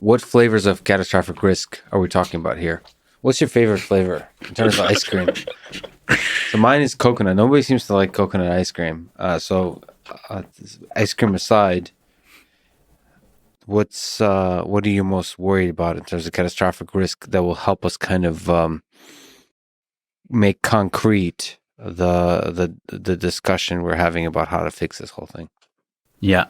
What flavors of catastrophic risk are we talking about here? What's your favorite flavor in terms of ice cream? So mine is coconut. Nobody seems to like coconut ice cream. Ice cream aside, what are you most worried about in terms of catastrophic risk that will help us kind of make concrete the discussion we're having about how to fix this whole thing? Yeah.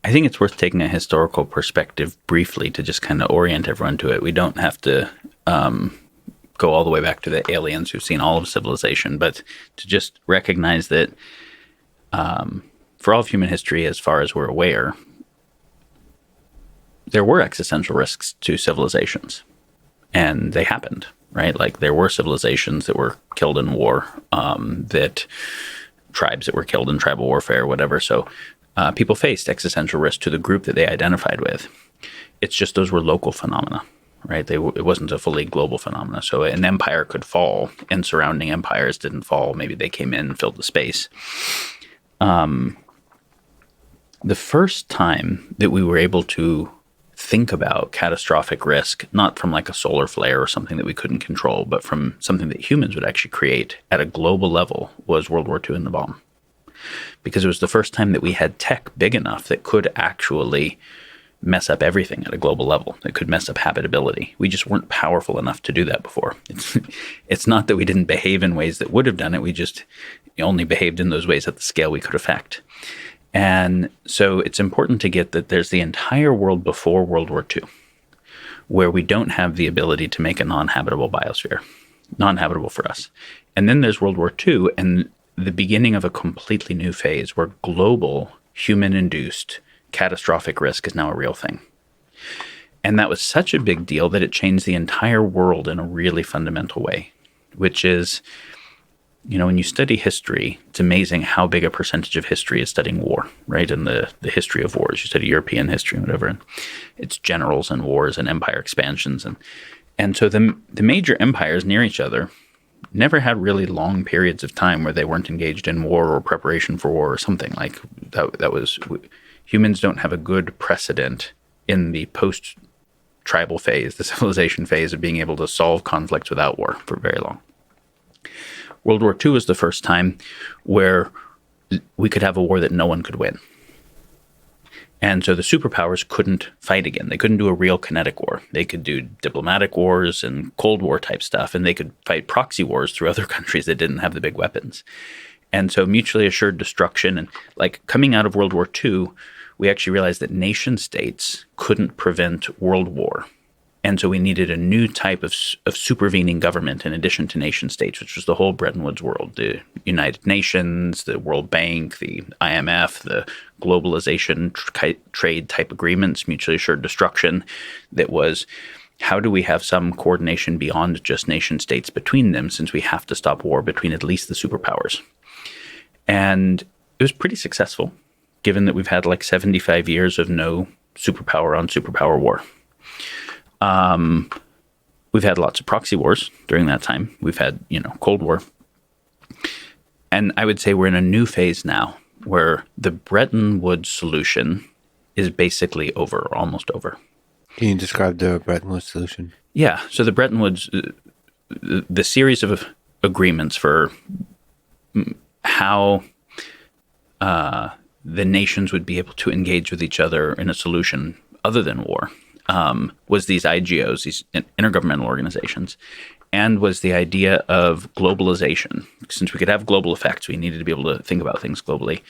I think it's worth taking a historical perspective briefly to just kind of orient everyone to it. We don't have to go all the way back to the aliens who've seen all of civilization, but to just recognize that for all of human history, as far as we're aware, there were existential risks to civilizations, and they happened, right? Like there were civilizations that were killed in war, that tribes that were killed in tribal warfare, whatever. So people faced existential risk to the group that they identified with. It's just those were local phenomena, right? It wasn't a fully global phenomena. So an empire could fall and surrounding empires didn't fall. Maybe they came in and filled the space. The first time that we were able to think about catastrophic risk, not from like a solar flare or something that we couldn't control, but from something that humans would actually create at a global level, was World War II and the bomb. Because it was the first time that we had tech big enough that could actually mess up everything at a global level. It could mess up habitability. We just weren't powerful enough to do that before. It's not that we didn't behave in ways that would have done it. We just only behaved in those ways at the scale we could affect. And so it's important to get that there's the entire world before World War II, where we don't have the ability to make a non-habitable biosphere, non-habitable for us. And then there's World War II and the beginning of a completely new phase where global human-induced catastrophic risk is now a real thing. And that was such a big deal that it changed the entire world in a really fundamental way, which is, when you study history, it's amazing how big a percentage of history is studying war, right? And the history of wars. You study European history and whatever, and it's generals and wars and empire expansions. And so the major empires near each other never had really long periods of time where they weren't engaged in war or preparation for war or something like that. That was, humans don't have a good precedent in the post-tribal phase, the civilization phase, of being able to solve conflicts without war for very long. World War II was the first time where we could have a war that no one could win. And so the superpowers couldn't fight again. They couldn't do a real kinetic war. They could do diplomatic wars and Cold War type stuff, and they could fight proxy wars through other countries that didn't have the big weapons. And so mutually assured destruction, and like coming out of World War II, we actually realized that nation states couldn't prevent world war. And so we needed a new type of supervening government in addition to nation states, which was the whole Bretton Woods world, the United Nations, the World Bank, the IMF, the globalization trade type agreements, mutually assured destruction. That was, how do we have some coordination beyond just nation states between them, since we have to stop war between at least the superpowers? And it was pretty successful, given that we've had like 75 years of no superpower on superpower war. We've had lots of proxy wars during that time. We've had, Cold War. And I would say we're in a new phase now where the Bretton Woods solution is basically over, or almost over. Can you describe the Bretton Woods solution? Yeah. So the Bretton Woods, the series of agreements for how the nations would be able to engage with each other in a solution other than war, was these IGOs, these intergovernmental organizations, and was the idea of globalization. Since we could have global effects, we needed to be able to think about things globally,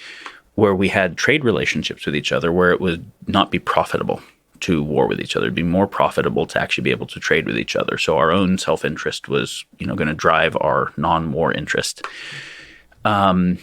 where we had trade relationships with each other, where it would not be profitable to war with each other. It'd be more profitable to actually be able to trade with each other. So our own self-interest was, going to drive our non-war interest. And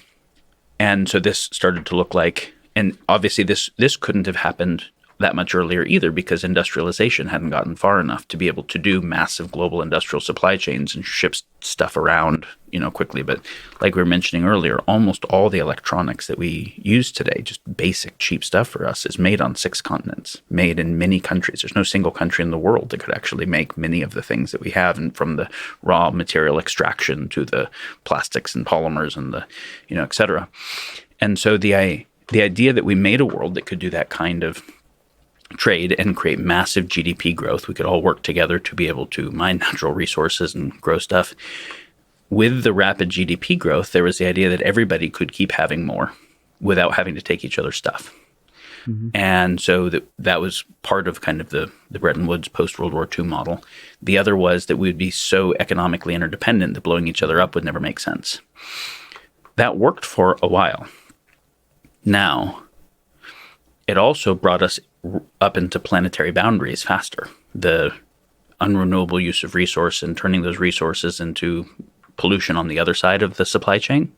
so this started to look like, and obviously this couldn't have happened that much earlier either, because industrialization hadn't gotten far enough to be able to do massive global industrial supply chains and ship stuff around, quickly. But like we were mentioning earlier, almost all the electronics that we use today, just basic cheap stuff for us, is made on 6 continents, made in many countries. There's no single country in the world that could actually make many of the things that we have, and from the raw material extraction to the plastics and polymers and the, et cetera. And so the idea that we made a world that could do that kind of trade and create massive GDP growth. We could all work together to be able to mine natural resources and grow stuff. With the rapid GDP growth, there was the idea that everybody could keep having more without having to take each other's stuff. And so that was part of kind of the Bretton Woods post-World War II model. The other was that we would be so economically interdependent that blowing each other up would never make sense. That worked for a while. Now, it also brought us up into planetary boundaries faster. The unrenewable use of resource and turning those resources into pollution on the other side of the supply chain.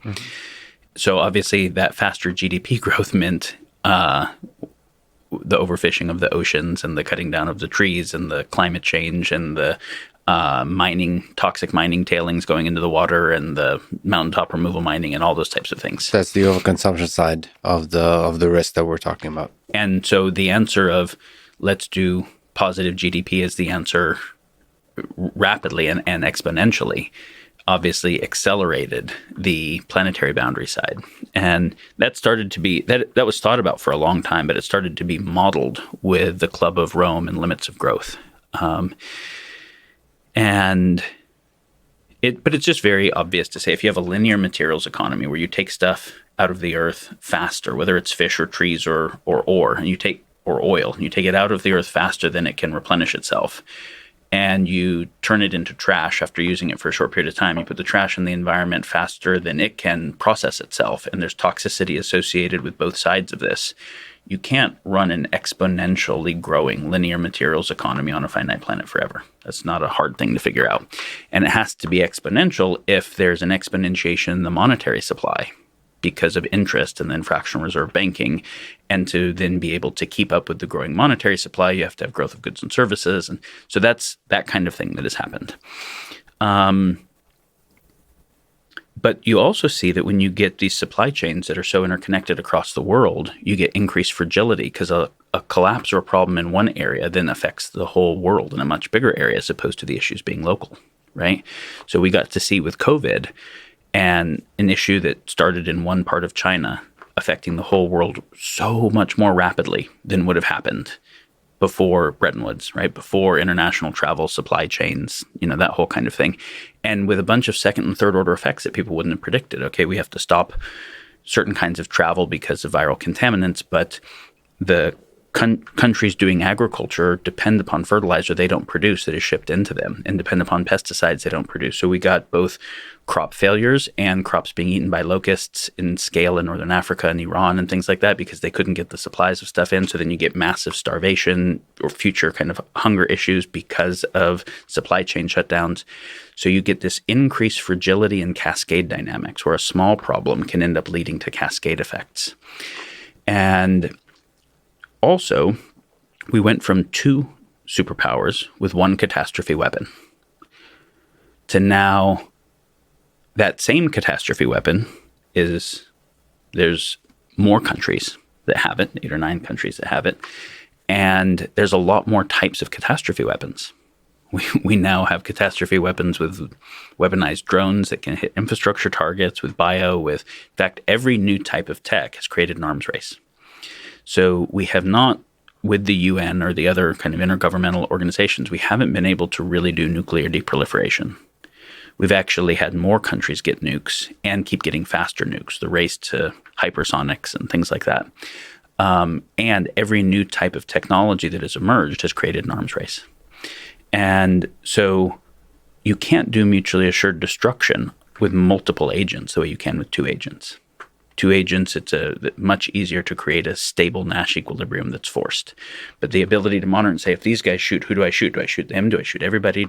So obviously that faster GDP growth meant the overfishing of the oceans and the cutting down of the trees and the climate change and the toxic mining tailings going into the water and the mountaintop removal mining and all those types of things. That's the overconsumption side of the risk that we're talking about. And so the answer of let's do positive GDP is the answer rapidly and exponentially obviously accelerated the planetary boundary side. And that started to be, that was thought about for a long time, but it started to be modeled with the Club of Rome and limits of growth. But it's just very obvious to say if you have a linear materials economy where you take stuff out of the earth faster, whether it's fish or trees or ore, and you take it out of the earth faster than it can replenish itself, and you turn it into trash after using it for a short period of time. You put the trash in the environment faster than it can process itself, and there's toxicity associated with both sides of this. You can't run an exponentially growing linear materials economy on a finite planet forever. That's not a hard thing to figure out. And it has to be exponential if there's an exponentiation in the monetary supply because of interest and then fractional reserve banking. And to then be able to keep up with the growing monetary supply, you have to have growth of goods and services. And so that's that kind of thing that has happened. But you also see that when you get these supply chains that are so interconnected across the world, you get increased fragility because a collapse or a problem in one area then affects the whole world in a much bigger area as opposed to the issues being local, right? So we got to see with COVID and an issue that started in one part of China affecting the whole world so much more rapidly than would have happened before Bretton Woods, right? Before international travel, supply chains, that whole kind of thing. And with a bunch of second and third order effects that people wouldn't have predicted. Okay, we have to stop certain kinds of travel because of viral contaminants, but the countries doing agriculture depend upon fertilizer they don't produce that is shipped into them and depend upon pesticides they don't produce. So we got both crop failures and crops being eaten by locusts in scale in Northern Africa and Iran and things like that because they couldn't get the supplies of stuff in. So then you get massive starvation or future kind of hunger issues because of supply chain shutdowns. So you get this increased fragility and cascade dynamics where a small problem can end up leading to cascade effects. And also, we went from 2 superpowers with 1 catastrophe weapon to now that same catastrophe weapon there's more countries that have it, 8 or 9 countries that have it, and there's a lot more types of catastrophe weapons. We now have catastrophe weapons with weaponized drones that can hit infrastructure targets, in fact, every new type of tech has created an arms race. So we have not, with the UN or the other kind of intergovernmental organizations, we haven't been able to really do nuclear deproliferation. We've actually had more countries get nukes and keep getting faster nukes, the race to hypersonics and things like that. And every new type of technology that has emerged has created an arms race. And so you can't do mutually assured destruction with multiple agents the way you can with 2 agents. 2 agents, it's much easier to create a stable Nash equilibrium that's forced. But the ability to monitor and say, if these guys shoot, who do I shoot? Do I shoot them? Do I shoot everybody?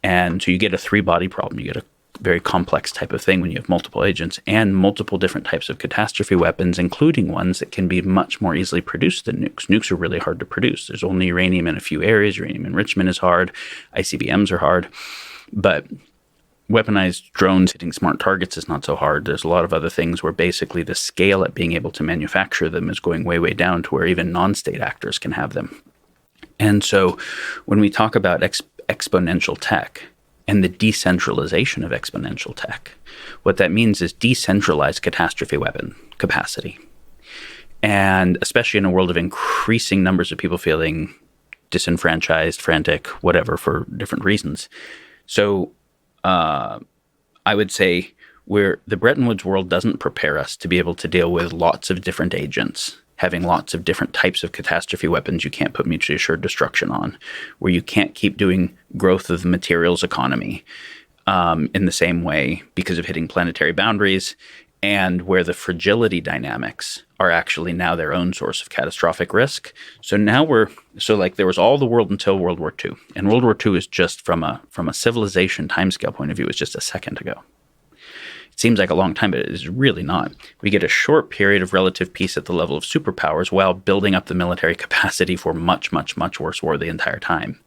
And so you get a 3-body problem. You get a very complex type of thing when you have multiple agents and multiple different types of catastrophe weapons, including ones that can be much more easily produced than nukes. Nukes are really hard to produce. There's only uranium in a few areas. Uranium enrichment is hard. ICBMs are hard. But weaponized drones hitting smart targets is not so hard. There's a lot of other things where basically the scale at being able to manufacture them is going way, way down to where even non-state actors can have them. And so when we talk about exponential tech and the decentralization of exponential tech, what that means is decentralized catastrophe weapon capacity. And especially in a world of increasing numbers of people feeling disenfranchised, frantic, whatever, for different reasons. So I would say where the Bretton Woods world doesn't prepare us to be able to deal with lots of different agents, having lots of different types of catastrophe weapons you can't put mutually assured destruction on, where you can't keep doing growth of the materials economy in the same way because of hitting planetary boundaries, and where the fragility dynamics are actually now their own source of catastrophic risk. So now there was all the world until World War II. And World War II is just from a civilization timescale point of view, is just a second ago. It seems like a long time, but it is really not. We get a short period of relative peace at the level of superpowers while building up the military capacity for much, much, much worse war the entire time.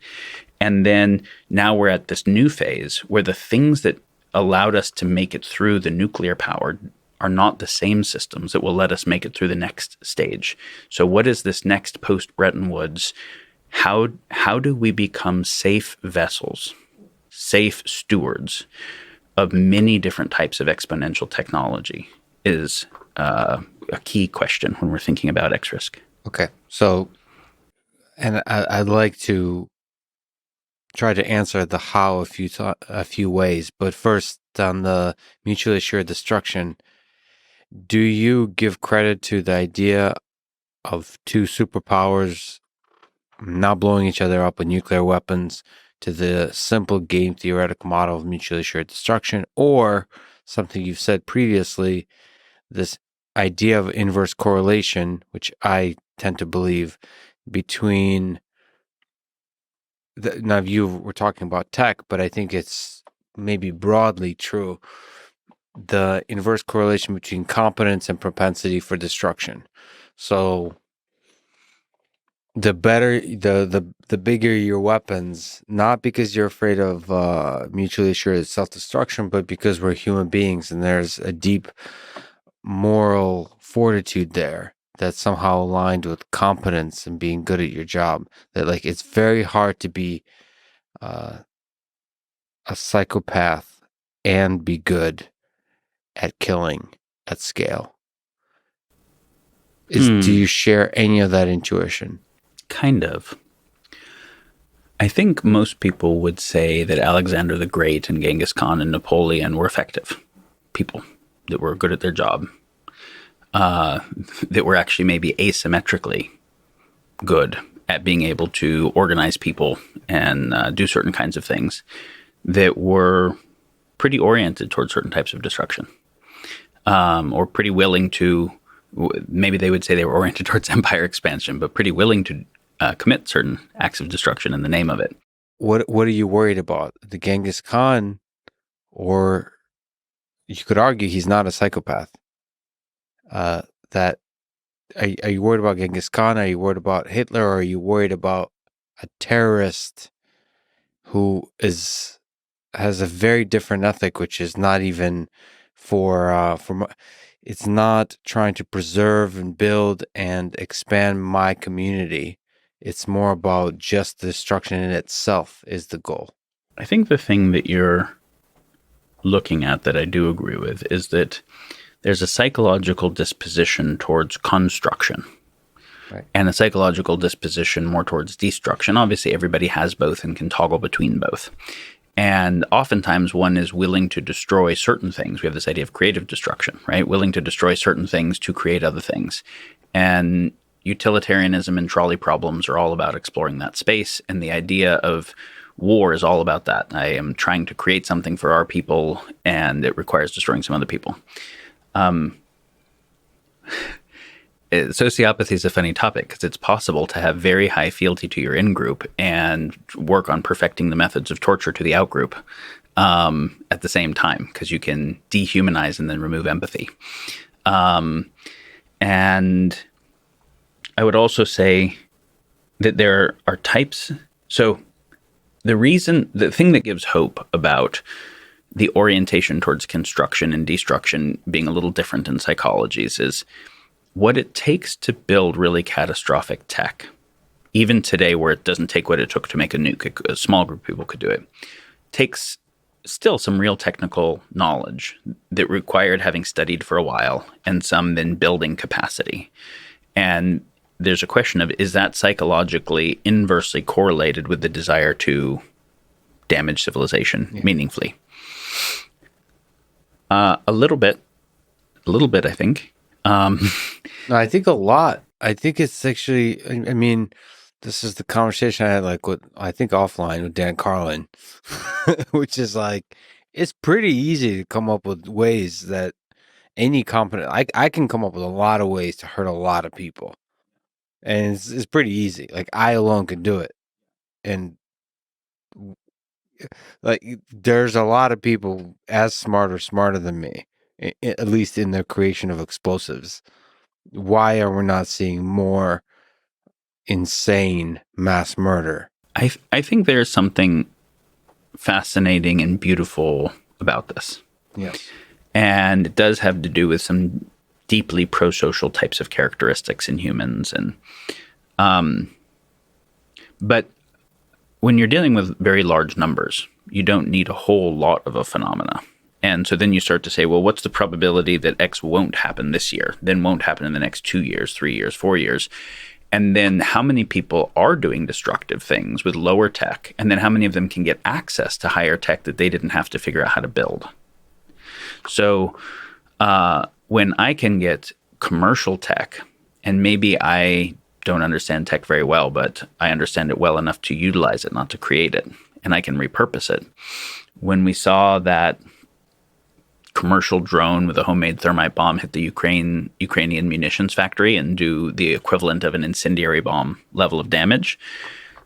And then now we're at this new phase where the things that allowed us to make it through the nuclear power are not the same systems that will let us make it through the next stage. So what is this next post-Bretton Woods? How do we become safe vessels, safe stewards of many different types of exponential technology is a key question when we're thinking about X-risk. Okay. So, and I'd like to try to answer the how a few ways, but first on the mutually assured destruction, do you give credit to the idea of two superpowers not blowing each other up with nuclear weapons to the simple game theoretical model of mutually assured destruction, or something you've said previously, this idea of inverse correlation, which I tend to believe between now you were talking about tech, but I think it's maybe broadly true, the inverse correlation between competence and propensity for destruction. So the better the bigger your weapons, not because you're afraid of mutually assured self-destruction, but because we're human beings and there's a deep moral fortitude there that's somehow aligned with competence and being good at your job. That like it's very hard to be a psychopath and be good at killing at scale. Do you share any of that intuition? Kind of. I think most people would say that Alexander the Great and Genghis Khan and Napoleon were effective people that were good at their job, that were actually maybe asymmetrically good at being able to organize people and do certain kinds of things that were pretty oriented towards certain types of destruction, or pretty willing to, maybe they would say they were oriented towards empire expansion, but pretty willing to commit certain acts of destruction in the name of it. What are you worried about? The Genghis Khan, or you could argue he's not a psychopath. That are you worried about Genghis Khan? Are you worried about Hitler? Or are you worried about a terrorist who has a very different ethic, which is not even it's not trying to preserve and build and expand my community. It's more about just the destruction in itself is the goal. I think the thing that you're looking at that I do agree with is that there's a psychological disposition towards construction, right, and a psychological disposition more towards destruction. Obviously, everybody has both and can toggle between both. And oftentimes one is willing to destroy certain things. We have this idea of creative destruction, right? Willing to destroy certain things to create other things. And utilitarianism and trolley problems are all about exploring that space. And the idea of war is all about that. I am trying to create something for our people, and it requires destroying some other people. Sociopathy is a funny topic because it's possible to have very high fealty to your in-group and work on perfecting the methods of torture to the out-group at the same time, because you can dehumanize and then remove empathy. And I would also say that there are types. So the thing that gives hope about the orientation towards construction and destruction being a little different in psychologies is what it takes to build really catastrophic tech. Even today, where it doesn't take what it took to make a nuke, a small group of people could do it, takes still some real technical knowledge that required having studied for a while and some then building capacity. And there's a question of, is that psychologically inversely correlated with the desire to damage civilization meaningfully? A little bit, I think. No, I think a lot. I think it's actually, I mean, this is the conversation I had I think offline with Dan Carlin, which is like, it's pretty easy to come up with ways that any competent, I can come up with a lot of ways to hurt a lot of people. And it's pretty easy. Like, I alone can do it. And like, there's a lot of people as smart or smarter than me, at least in the creation of explosives. Why are we not seeing more insane mass murder? I think there's something fascinating and beautiful about this. Yes. And it does have to do with some deeply prosocial types of characteristics in humans. But when you're dealing with very large numbers, you don't need a whole lot of a phenomena. And so then you start to say, well, what's the probability that X won't happen this year, then won't happen in the next 2 years, 3 years, 4 years? And then how many people are doing destructive things with lower tech? And then how many of them can get access to higher tech that they didn't have to figure out how to build? So when I can get commercial tech, and maybe I don't understand tech very well, but I understand it well enough to utilize it, not to create it, and I can repurpose it. When we saw that commercial drone with a homemade thermite bomb hit the Ukrainian munitions factory and do the equivalent of an incendiary bomb level of damage,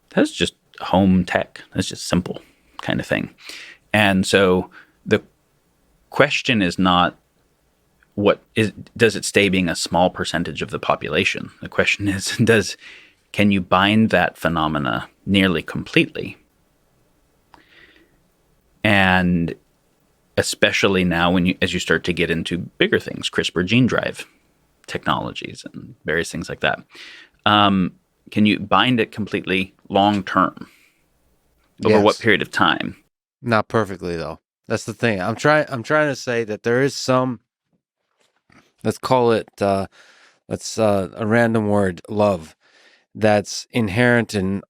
that's just home tech. That's just simple kind of thing. And so the question is not does it stay being a small percentage of the population? The question is, can you bind that phenomena nearly completely? And especially now as you start to get into bigger things, CRISPR gene drive technologies and various things like that, can you bind it completely long term? Over what period of time? Not perfectly, though. That's the thing. I'm trying to say that there is some, let's call it, a random word, love, that's inherent and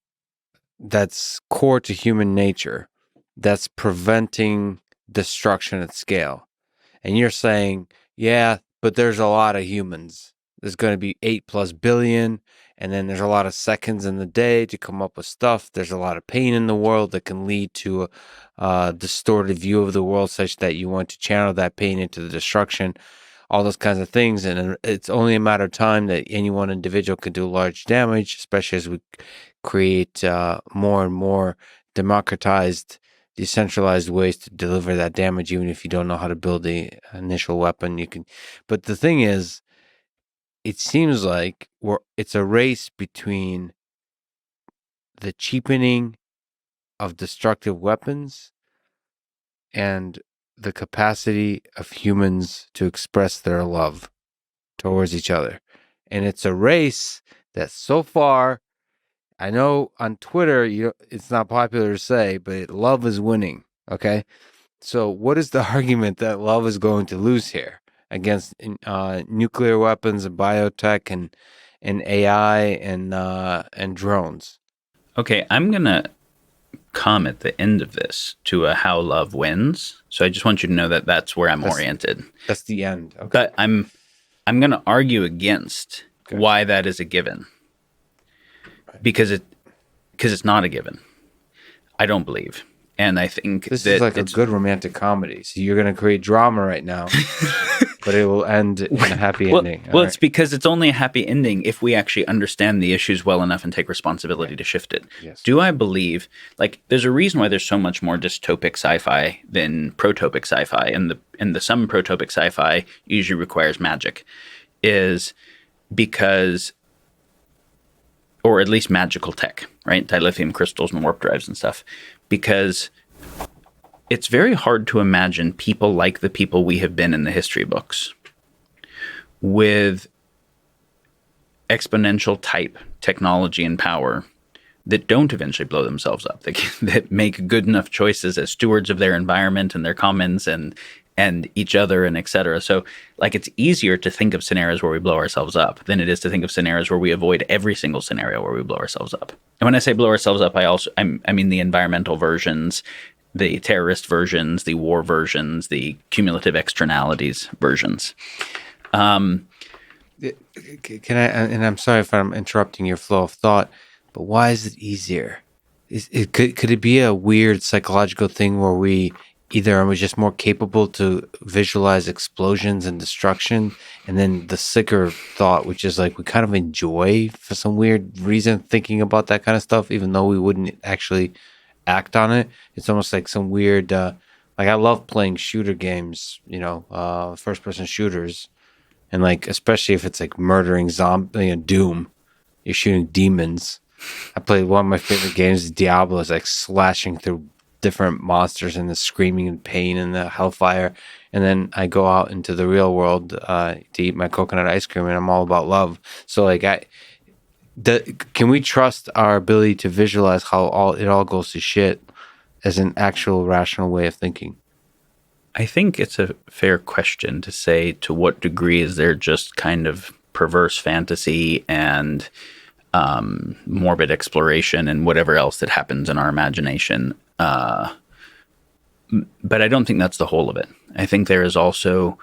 that's core to human nature, that's preventing destruction at scale. And you're saying, yeah, but there's a lot of humans. There's going to be 8+ billion, and then there's a lot of seconds in the day to come up with stuff. There's a lot of pain in the world that can lead to a distorted view of the world, such that you want to channel that pain into the destruction, all those kinds of things. And it's only a matter of time that any one individual can do large damage, especially as we create more and more democratized, decentralized ways to deliver that damage. Even if you don't know how to build the initial weapon, you can. But the thing is, it seems like it's a race between the cheapening of destructive weapons and the capacity of humans to express their love towards each other. And it's a race that so far, I know on Twitter, it's not popular to say, but love is winning. Okay. So what is the argument that love is going to lose here against nuclear weapons and biotech and AI and drones? Okay, I'm going to come at the end of this to a how love wins. So I just want you to know that that's where I'm oriented. That's the end. Okay. But I'm going to argue against why that is a given. Because it's not a given. I don't believe. And I think this is like a good romantic comedy. So you're going to create drama right now, but it will end in a happy ending. Well, it's because it's only a happy ending if we actually understand the issues well enough and take responsibility to shift it. Yes. Do I believe, there's a reason why there's so much more dystopic sci-fi than protopic sci-fi, and the some protopic sci-fi usually requires magic, is because, or at least magical tech, right? Dilithium crystals and warp drives and stuff, because it's very hard to imagine people like the people we have been in the history books with exponential type technology and power that don't eventually blow themselves up, that make good enough choices as stewards of their environment and their commons and and each other and et cetera. So like it's easier to think of scenarios where we blow ourselves up than it is to think of scenarios where we avoid every single scenario where we blow ourselves up. And when I say blow ourselves up, I mean the environmental versions, the terrorist versions, the war versions, the cumulative externalities versions. Can I? And I'm sorry if I'm interrupting your flow of thought, but why is it easier? Could it be a weird psychological thing where we either are just more capable to visualize explosions and destruction, and then the sicker thought, which is like we kind of enjoy for some weird reason thinking about that kind of stuff, even though we wouldn't actually act on it. It's almost like some weird. Like I love playing shooter games, first person shooters, and like especially if it's like murdering zombie Doom, you're shooting demons. I played one of my favorite games, Diablo, is like slashing through different monsters and the screaming and pain and the hellfire. And then I go out into the real world to eat my coconut ice cream, and I'm all about love. So like can we trust our ability to visualize how it all goes to shit as an actual rational way of thinking? I think it's a fair question to say to what degree is there just kind of perverse fantasy and morbid exploration and whatever else that happens in our imagination. But I don't think that's the whole of it. I think there is also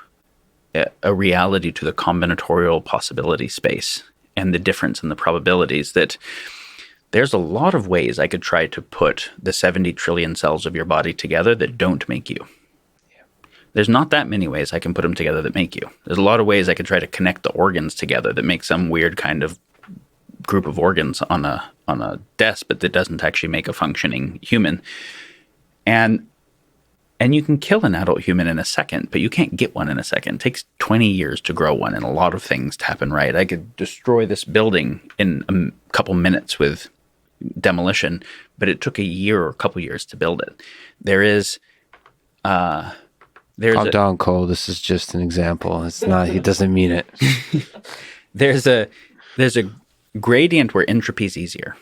a reality to the combinatorial possibility space and the difference in the probabilities that there's a lot of ways I could try to put the 70 trillion cells of your body together that don't make you. There's not that many ways I can put them together that make you. There's a lot of ways I could try to connect the organs together that make some weird kind of group of organs on a desk, but that doesn't actually make a functioning human. And you can kill an adult human in a second, but you can't get one in a second. It takes 20 years to grow one and a lot of things to happen right. I could destroy this building in a couple minutes with demolition, but it took a year or a couple years to build it. There's Calm down, Cole. This is just an example. It's not. He doesn't mean it. There's a gradient where entropy is easier,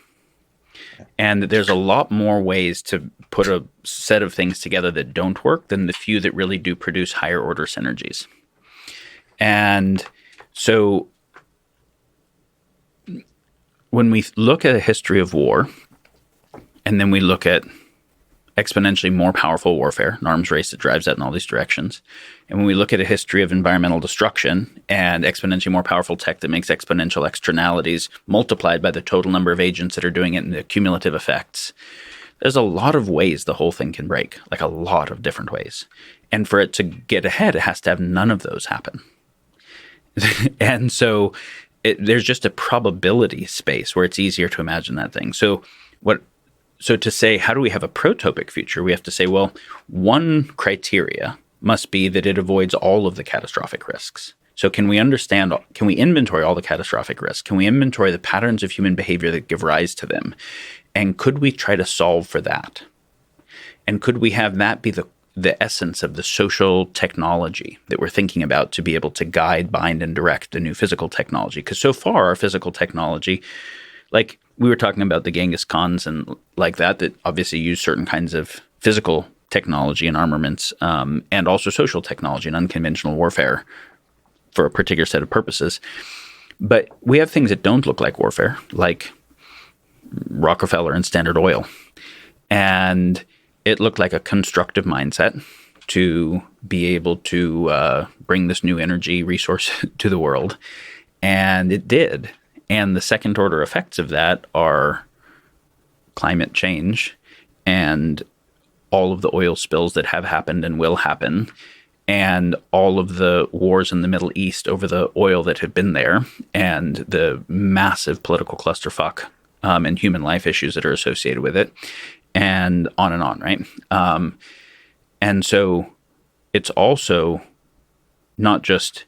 and there's a lot more ways to put a set of things together that don't work than the few that really do produce higher order synergies. And so, when we look at a history of war, and then we look at exponentially more powerful warfare, an arms race that drives that in all these directions. And when we look at a history of environmental destruction and exponentially more powerful tech that makes exponential externalities multiplied by the total number of agents that are doing it and the cumulative effects, there's a lot of ways the whole thing can break, like a lot of different ways. And for it to get ahead, it has to have none of those happen. And so there's just a probability space where it's easier to imagine that thing. So to say, how do we have a protopic future? We have to say, well, one criteria must be that it avoids all of the catastrophic risks. So can we inventory all the catastrophic risks? Can we inventory the patterns of human behavior that give rise to them? And could we try to solve for that? And could we have that be the essence of the social technology that we're thinking about to be able to guide, bind, and direct the new physical technology? Because so far, our physical technology, like we were talking about the Genghis Khans and like that obviously use certain kinds of physical technology and armaments, and also social technology and unconventional warfare for a particular set of purposes. But we have things that don't look like warfare, like Rockefeller and Standard Oil. And it looked like a constructive mindset to be able to bring this new energy resource to the world. And it did. And the second order effects of that are climate change and all of the oil spills that have happened and will happen, and all of the wars in the Middle East over the oil that have been there, and the massive political clusterfuck and human life issues that are associated with it, and on, right? And so it's also not just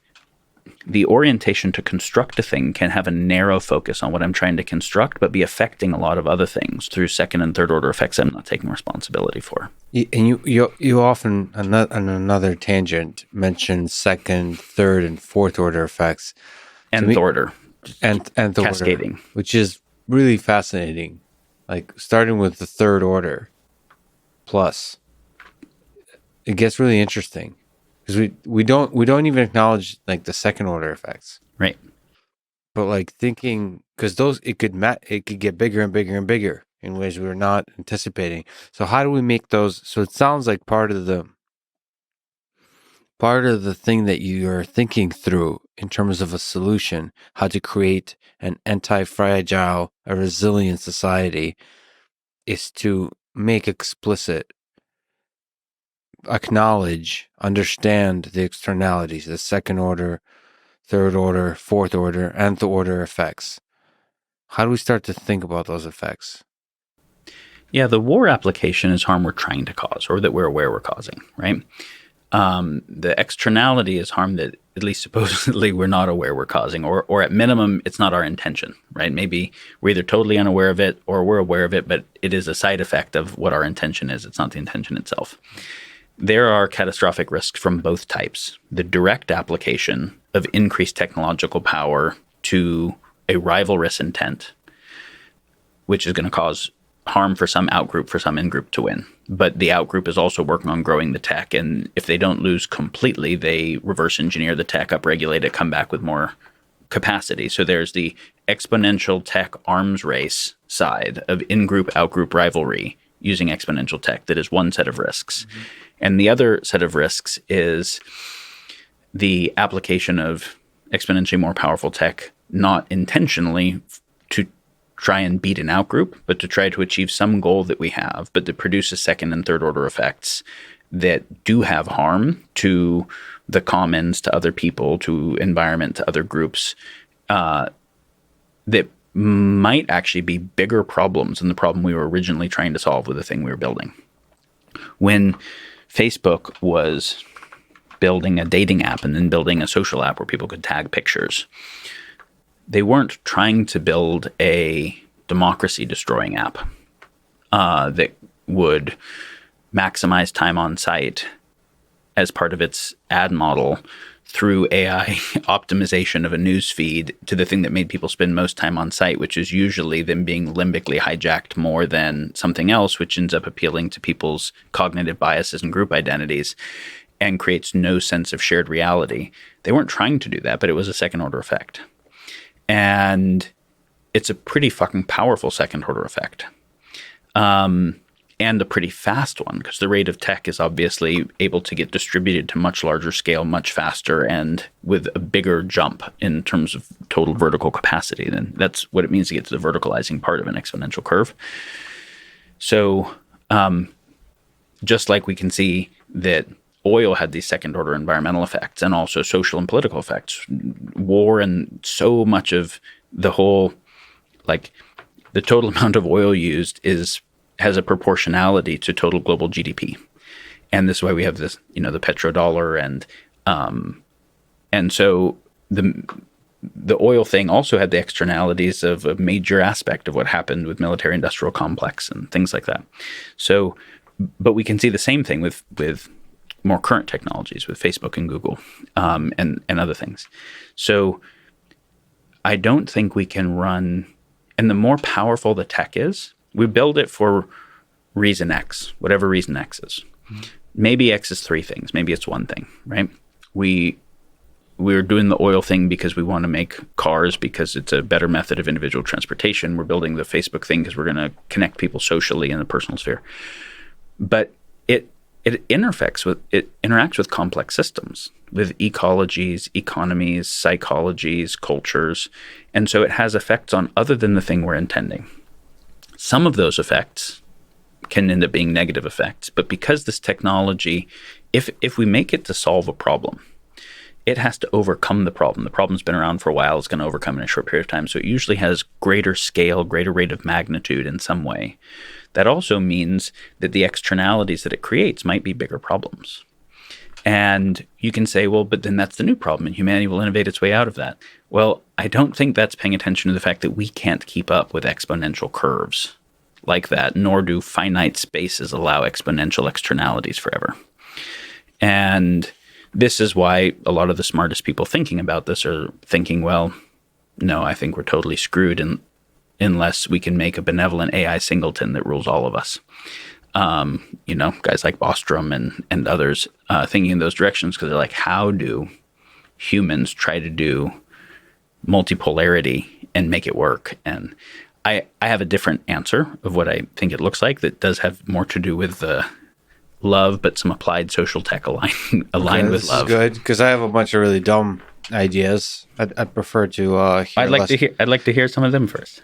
the orientation to construct a thing can have a narrow focus on what I'm trying to construct, but be affecting a lot of other things through second and third order effects I'm not taking responsibility for. And you often, on another tangent, mention second, third, and fourth order effects. Nth order. And the cascading. Order, which is really fascinating. Like starting with the third order plus, it gets really interesting. because we don't even acknowledge like the second order effects. Right. But like thinking, because those it could get bigger and bigger and bigger in ways we're not anticipating. So how do we make those? So it sounds like part of the thing that you are thinking through in terms of a solution, how to create an anti-fragile, a resilient society, is to make explicit, acknowledge, understand the externalities, the second order, third order, fourth order, nth order effects. How do we start to think about those effects? Yeah, the war application is harm we're trying to cause or that we're aware we're causing, right? The externality is harm that at least supposedly we're not aware we're causing, or at minimum, it's not our intention, right? Maybe we're either totally unaware of it or we're aware of it, but it is a side effect of what our intention is. It's not the intention itself. There are catastrophic risks from both types. The direct application of increased technological power to a rivalrous intent, which is going to cause harm for some outgroup, for some in-group to win. But the outgroup is also working on growing the tech. And if they don't lose completely, they reverse engineer the tech, upregulate it, come back with more capacity. So there's the exponential tech arms race side of in-group, out-group rivalry using exponential tech. That is one set of risks. Mm-hmm. And the other set of risks is the application of exponentially more powerful tech, not intentionally to try and beat an outgroup, but to try to achieve some goal that we have, but that produces second and third order effects that do have harm to the commons, to other people, to environment, to other groups, that might actually be bigger problems than the problem we were originally trying to solve with the thing we were building. When Facebook was building a dating app and then building a social app where people could tag pictures, they weren't trying to build a democracy-destroying app that would maximize time on site as part of its ad model through AI optimization of a news feed to the thing that made people spend most time on site, which is usually them being limbically hijacked more than something else, which ends up appealing to people's cognitive biases and group identities and creates no sense of shared reality. They weren't trying to do that, but it was a second order effect. And it's a pretty fucking powerful second order effect. And a pretty fast one, because the rate of tech is obviously able to get distributed to much larger scale, much faster, and with a bigger jump in terms of total vertical capacity. And that's what it means to get to the verticalizing part of an exponential curve. So just like we can see that oil had these second order environmental effects and also social and political effects, war and so much of the whole, like the total amount of oil used has a proportionality to total global GDP. And this is why we have this, the petrodollar and so the oil thing also had the externalities of a major aspect of what happened with military industrial complex and things like that. So, but we can see the same thing with more current technologies with Facebook and Google and other things. So I don't think we can run, and the more powerful the tech is, we build it for reason X, whatever reason X is. Mm-hmm. Maybe X is three things. Maybe it's one thing, right? We're doing the oil thing because we want to make cars because it's a better method of individual transportation. We're building the Facebook thing because we're going to connect people socially in the personal sphere. But it interacts with complex systems, with ecologies, economies, psychologies, cultures. And so it has effects on other than the thing we're intending. Some of those effects can end up being negative effects, but because this technology, if we make it to solve a problem, it has to overcome the problem. The problem's been around for a while. It's going to overcome in a short period of time. So it usually has greater scale, greater rate of magnitude in some way. That also means that the externalities that it creates might be bigger problems. And you can say, well, but then that's the new problem and humanity will innovate its way out of that. Well, I don't think that's paying attention to the fact that we can't keep up with exponential curves like that, nor do finite spaces allow exponential externalities forever. And this is why a lot of the smartest people thinking about this are thinking, well, no, I think we're totally screwed unless we can make a benevolent AI singleton that rules all of us. Guys like Bostrom and others thinking in those directions, because they're like, how do humans try to do multipolarity and make it work? And I have a different answer of what I think it looks like that does have more to do with the love, but some applied social tech aligned with love. This is good, because I have a bunch of really dumb ideas. I'd prefer to hear I'd like to hear some of them first.